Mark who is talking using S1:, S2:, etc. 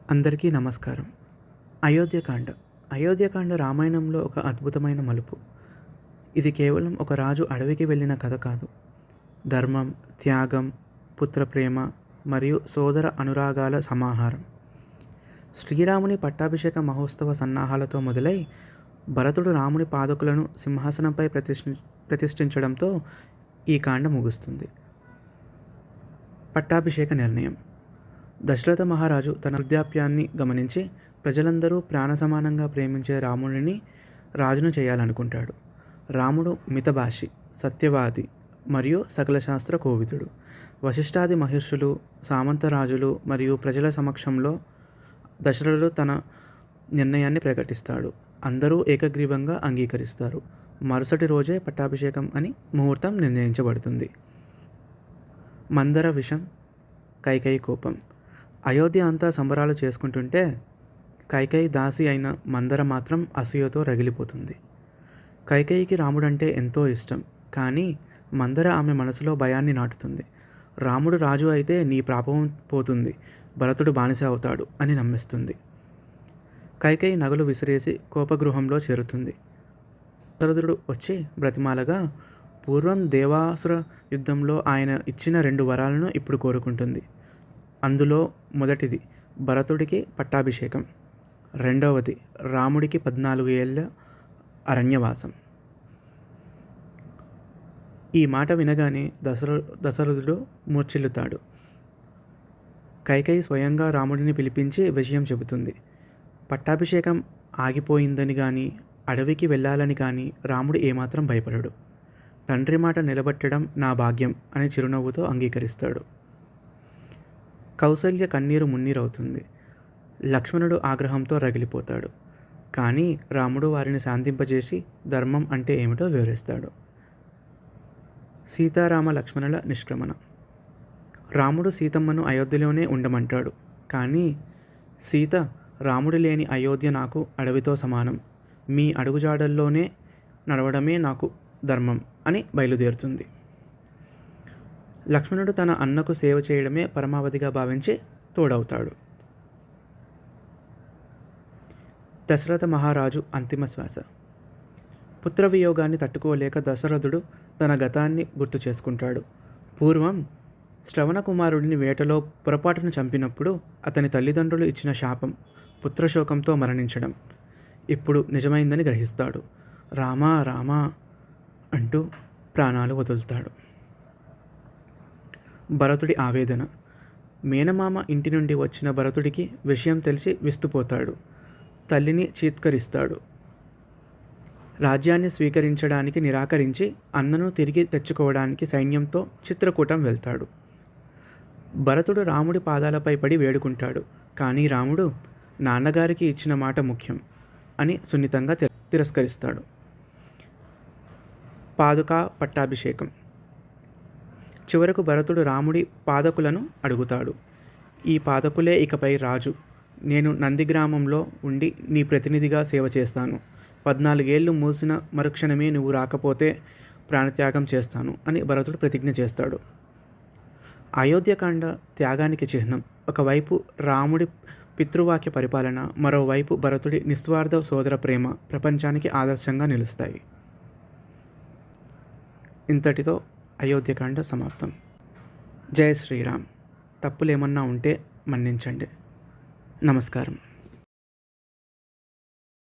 S1: అందరికీ నమస్కారం. అయోధ్యకాండ. అయోధ్యకాండ రామాయణంలో ఒక అద్భుతమైన మలుపు. ఇది కేవలం ఒక రాజు అడవికి వెళ్ళిన కథ కాదు. ధర్మం, త్యాగం, పుత్రప్రేమ మరియు సోదర అనురాగాల సమాహారం. శ్రీరాముని పట్టాభిషేక మహోత్సవ సన్నాహాలతో మొదలై భరతుడు రాముని పాదకులను సింహాసనంపై ప్రతిష్ఠించడంతో ఈ కాండ ముగుస్తుంది. పట్టాభిషేక నిర్ణయం. దశరథ మహారాజు తన వృద్ధాప్యాన్ని గమనించి ప్రజలందరూ ప్రాణ సమానంగా ప్రేమించే రాముడిని రాజును చేయాలనుకుంటాడు. రాముడు మితభాషి, సత్యవాది మరియు సకల శాస్త్ర కోవిదుడు. వశిష్ఠాది మహర్షులు, సామంతరాజులు మరియు ప్రజల సమక్షంలో దశరథుడు తన నిర్ణయాన్ని ప్రకటిస్తాడు. అందరూ ఏకగ్రీవంగా అంగీకరిస్తారు. మరుసటి రోజే పట్టాభిషేకం అని ముహూర్తం నిర్ణయించబడుతుంది. మందర విషం, కైకేయి కోపం. అయోధ్య అంతా సంబరాలు చేసుకుంటుంటే కైకేయి దాసి అయిన మందర మాత్రం అసూయతో రగిలిపోతుంది. కైకేయికి రాముడంటే ఎంతో ఇష్టం, కానీ మందర ఆమె మనసులో భయాన్ని నాటుతుంది. రాముడు రాజు అయితే నీ పాపం పోతుంది, భరతుడు బానిస అవుతాడు అని నమ్మిస్తుంది. కైకేయి నగలు విసిరేసి కోపగృహంలో చేరుతుంది. దశరథుడు వచ్చి బ్రతిమాలగా పూర్వం దేవాసుర యుద్ధంలో ఆయన ఇచ్చిన 2 వరాలను ఇప్పుడు కోరుకుంటుంది. అందులో మొదటిది భరతుడికి పట్టాభిషేకం, రెండవది రాముడికి 14 ఏళ్ల అరణ్యవాసం. ఈ మాట వినగానే దశరథుడు మూర్ఛిల్లుతాడు. కైకేయి స్వయంగా రాముడిని పిలిపించి విషయం చెబుతుంది. పట్టాభిషేకం ఆగిపోయిందని కానీ, అడవికి వెళ్ళాలని కానీ రాముడు ఏమాత్రం భయపడడు. తండ్రి మాట నిలబెట్టడం నా భాగ్యం అని చిరునవ్వుతో అంగీకరిస్తాడు. కౌసల్య కన్నీరు మున్నీరవుతుంది. లక్ష్మణుడు ఆగ్రహంతో రగిలిపోతాడు. కానీ రాముడు వారిని శాంతింపజేసి ధర్మం అంటే ఏమిటో వివరిస్తాడు. సీతారామ లక్ష్మణుల నిష్క్రమణ. రాముడు సీతమ్మను అయోధ్యలోనే ఉండమంటాడు. కానీ సీత, రాముడు లేని అయోధ్య నాకు అడవితో సమానం, మీ అడుగుజాడల్లోనే నడవడమే నాకు ధర్మం అని బయలుదేరుతుంది. లక్ష్మణుడు తన అన్నకు సేవ చేయడమే పరమావధిగా భావించి తోడవుతాడు. దశరథ మహారాజు అంతిమ శ్వాస. పుత్రవియోగాన్ని తట్టుకోలేక దశరథుడు తన గతాన్ని గుర్తు చేసుకుంటాడు. పూర్వం శ్రవణ కుమారుడిని వేటలో పొరపాటును చంపినప్పుడు అతని తల్లిదండ్రులు ఇచ్చిన శాపం పుత్రశోకంతో మరణించడం ఇప్పుడు నిజమైందని గ్రహిస్తాడు. రామా రామా అంటూ ప్రాణాలు వదులుతాడు. భరతుడి ఆవేదన. మేనమామ ఇంటి నుండి వచ్చిన భరతుడికి విషయం తెలిసి విస్తుపోతాడు. తల్లిని చీత్కరిస్తాడు. రాజ్యాన్ని స్వీకరించడానికి నిరాకరించి అన్నను తిరిగి తెచ్చుకోవడానికి సైన్యంతో చిత్రకూటం వెళ్తాడు. భరతుడు రాముడి పాదాలపై పడి వేడుకుంటాడు. కానీ రాముడు నాన్నగారికి ఇచ్చిన మాట ముఖ్యం అని సున్నితంగా తిరస్కరిస్తాడు. పాదుకా పట్టాభిషేకం. చివరకు భరతుడు రాముడి పాదకులను అడుగుతాడు. ఈ పాదకులే ఇకపై రాజు. నేను నందిగ్రామంలో ఉండి నీ ప్రతినిధిగా సేవ చేస్తాను. 14 ఏళ్ళు మూసిన మరుక్షణమే నువ్వు రాకపోతే ప్రాణత్యాగం చేస్తాను అని భరతుడు ప్రతిజ్ఞ చేస్తాడు. అయోధ్యకాండ త్యాగానికి చిహ్నం. ఒకవైపు రాముడి పితృవాక్య పరిపాలన, మరోవైపు భరతుడి నిస్వార్థ సోదర ప్రేమ ప్రపంచానికి ఆదర్శంగా నిలుస్తాయి. ఇంతటితో అయోధ్యకాండ సమాప్తం. జై శ్రీరామ్. తప్పులేమన్నా ఉంటే మన్నించండి. నమస్కారం.